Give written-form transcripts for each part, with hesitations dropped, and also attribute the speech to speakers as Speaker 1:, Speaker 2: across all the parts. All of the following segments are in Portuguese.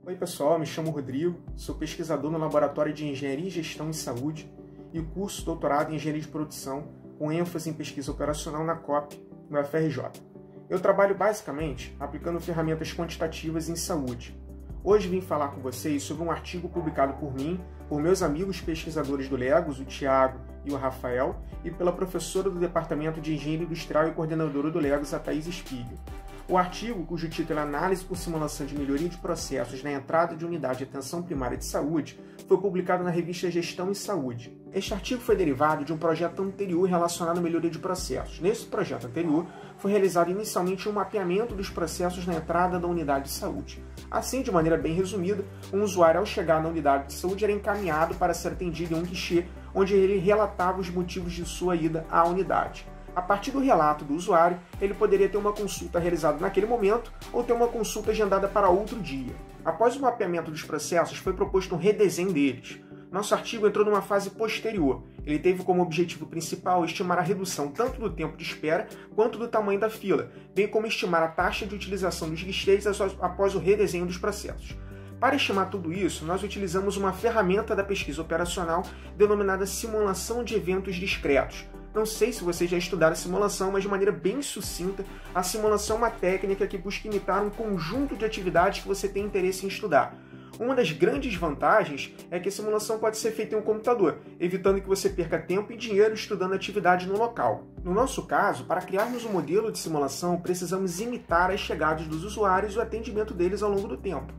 Speaker 1: Oi pessoal, me chamo Rodrigo, sou pesquisador no Laboratório de Engenharia e Gestão em Saúde e curso doutorado em Engenharia de Produção com ênfase em pesquisa operacional na COP, no UFRJ. Eu trabalho basicamente aplicando ferramentas quantitativas em saúde. Hoje vim falar com vocês sobre um artigo publicado por mim, por meus amigos pesquisadores do LEGOS, o Tiago e o Rafael, e pela professora do Departamento de Engenharia Industrial e coordenadora do LEGOS, a Thaís Spiegel. O artigo, cujo título é Análise por Simulação de Melhoria de Processos na Entrada de Unidade de Atenção Primária de Saúde, foi publicado na revista Gestão em Saúde. Este artigo foi derivado de um projeto anterior relacionado à melhoria de processos. Nesse projeto anterior, foi realizado inicialmente um mapeamento dos processos na entrada da unidade de saúde. Assim, de maneira bem resumida, um usuário, ao chegar na unidade de saúde, era encaminhado para ser atendido em um guichê, onde ele relatava os motivos de sua ida à unidade. A partir do relato do usuário, ele poderia ter uma consulta realizada naquele momento ou ter uma consulta agendada para outro dia. Após o mapeamento dos processos, foi proposto um redesenho deles. Nosso artigo entrou numa fase posterior. Ele teve como objetivo principal estimar a redução tanto do tempo de espera quanto do tamanho da fila, bem como estimar a taxa de utilização dos guichês após o redesenho dos processos. Para estimar tudo isso, nós utilizamos uma ferramenta da pesquisa operacional denominada simulação de eventos discretos. Não sei se vocês já estudaram simulação, mas de maneira bem sucinta, a simulação é uma técnica que busca imitar um conjunto de atividades que você tem interesse em estudar. Uma das grandes vantagens é que a simulação pode ser feita em um computador, evitando que você perca tempo e dinheiro estudando a atividade no local. No nosso caso, para criarmos um modelo de simulação, precisamos imitar as chegadas dos usuários e o atendimento deles ao longo do tempo.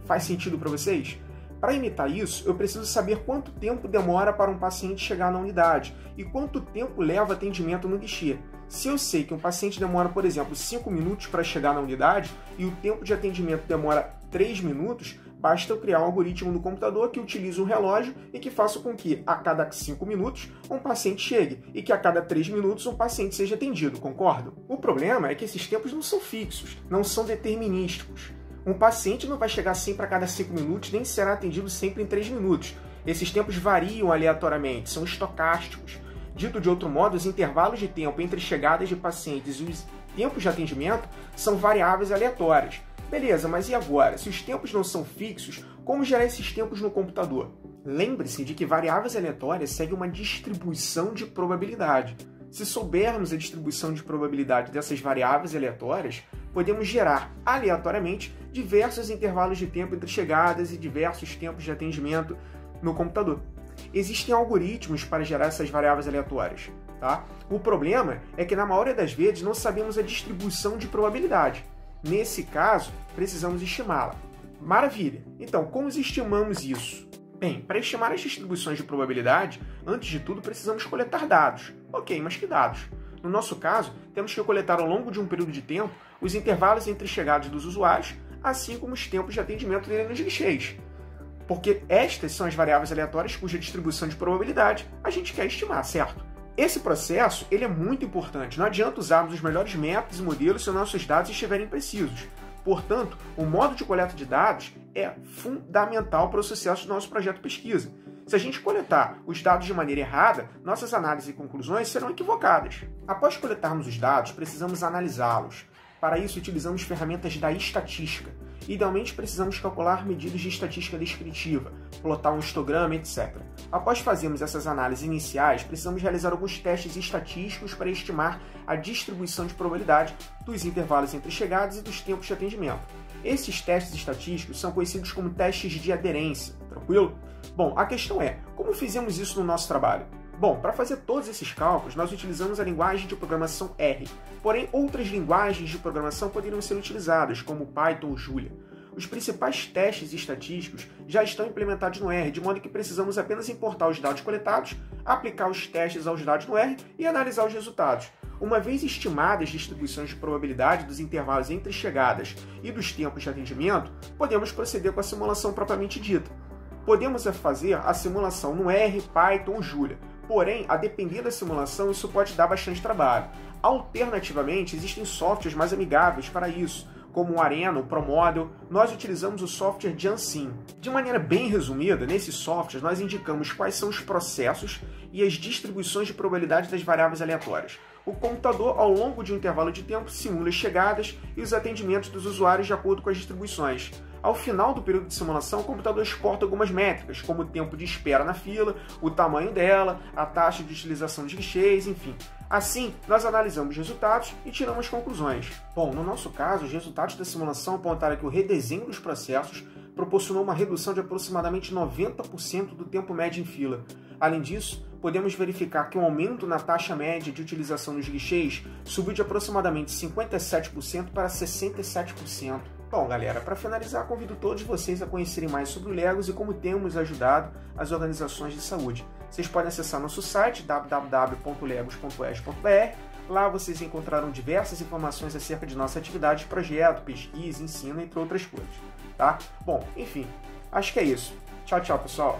Speaker 1: Faz sentido para vocês? Para imitar isso, eu preciso saber quanto tempo demora para um paciente chegar na unidade e quanto tempo leva o atendimento no guichê. Se eu sei que um paciente demora, por exemplo, 5 minutos para chegar na unidade e o tempo de atendimento demora 3 minutos, basta eu criar um algoritmo no computador que utilize um relógio e que faça com que a cada 5 minutos um paciente chegue e que a cada 3 minutos um paciente seja atendido, concordam? O problema é que esses tempos não são fixos, não são determinísticos. Um paciente não vai chegar sempre a cada 5 minutos, nem será atendido sempre em 3 minutos. Esses tempos variam aleatoriamente, são estocásticos. Dito de outro modo, os intervalos de tempo entre chegadas de pacientes e os tempos de atendimento são variáveis aleatórias. Beleza, mas e agora? Se os tempos não são fixos, como gerar esses tempos no computador? Lembre-se de que variáveis aleatórias seguem uma distribuição de probabilidade. Se soubermos a distribuição de probabilidade dessas variáveis aleatórias, podemos gerar aleatoriamente diversos intervalos de tempo entre chegadas e diversos tempos de atendimento no computador. Existem algoritmos para gerar essas variáveis aleatórias, tá? O problema é que na maioria das vezes não sabemos a distribuição de probabilidade. Nesse caso, precisamos estimá-la. Maravilha! Então, como estimamos isso? Bem, para estimar as distribuições de probabilidade, antes de tudo precisamos coletar dados. Ok, mas que dados? No nosso caso, temos que coletar ao longo de um período de tempo os intervalos entre chegadas dos usuários, assim como os tempos de atendimento dele nos guichês. Porque estas são as variáveis aleatórias cuja distribuição de probabilidade a gente quer estimar, certo? Esse processo ele é muito importante. Não adianta usarmos os melhores métodos e modelos se os nossos dados estiverem precisos. Portanto, o modo de coleta de dados é fundamental para o sucesso do nosso projeto de pesquisa. Se a gente coletar os dados de maneira errada, nossas análises e conclusões serão equivocadas. Após coletarmos os dados, precisamos analisá-los. Para isso, utilizamos ferramentas da estatística. Idealmente, precisamos calcular medidas de estatística descritiva, plotar um histograma, etc. Após fazermos essas análises iniciais, precisamos realizar alguns testes estatísticos para estimar a distribuição de probabilidade dos intervalos entre chegadas e dos tempos de atendimento. Esses testes estatísticos são conhecidos como testes de aderência, tranquilo? Bom, a questão é, como fizemos isso no nosso trabalho? Bom, para fazer todos esses cálculos, nós utilizamos a linguagem de programação R, porém outras linguagens de programação poderiam ser utilizadas, como Python ou Julia. Os principais testes estatísticos já estão implementados no R, de modo que precisamos apenas importar os dados coletados, aplicar os testes aos dados no R e analisar os resultados. Uma vez estimadas as distribuições de probabilidade dos intervalos entre chegadas e dos tempos de atendimento, podemos proceder com a simulação propriamente dita. Podemos fazer a simulação no R, Python ou Julia. Porém, a depender da simulação, isso pode dar bastante trabalho. Alternativamente, existem softwares mais amigáveis para isso, como o Arena, o ProModel. Nós utilizamos o software Jansim. De maneira bem resumida, nesses softwares nós indicamos quais são os processos e as distribuições de probabilidade das variáveis aleatórias. O computador, ao longo de um intervalo de tempo, simula as chegadas e os atendimentos dos usuários de acordo com as distribuições. Ao final do período de simulação, o computador exporta algumas métricas, como o tempo de espera na fila, o tamanho dela, a taxa de utilização dos guichês, enfim. Assim, nós analisamos os resultados e tiramos conclusões. Bom, no nosso caso, os resultados da simulação apontaram que o redesenho dos processos proporcionou uma redução de aproximadamente 90% do tempo médio em fila. Além disso, podemos verificar que o aumento na taxa média de utilização dos guichês subiu de aproximadamente 57% para 67%. Bom, galera, para finalizar, convido todos vocês a conhecerem mais sobre o Legos e como temos ajudado as organizações de saúde. Vocês podem acessar nosso site www.legos.es.br. Lá vocês encontrarão diversas informações acerca de nossa atividade, projeto, pesquisa, ensino, entre outras coisas. Tá? Bom, enfim, acho que é isso. Tchau, tchau, pessoal!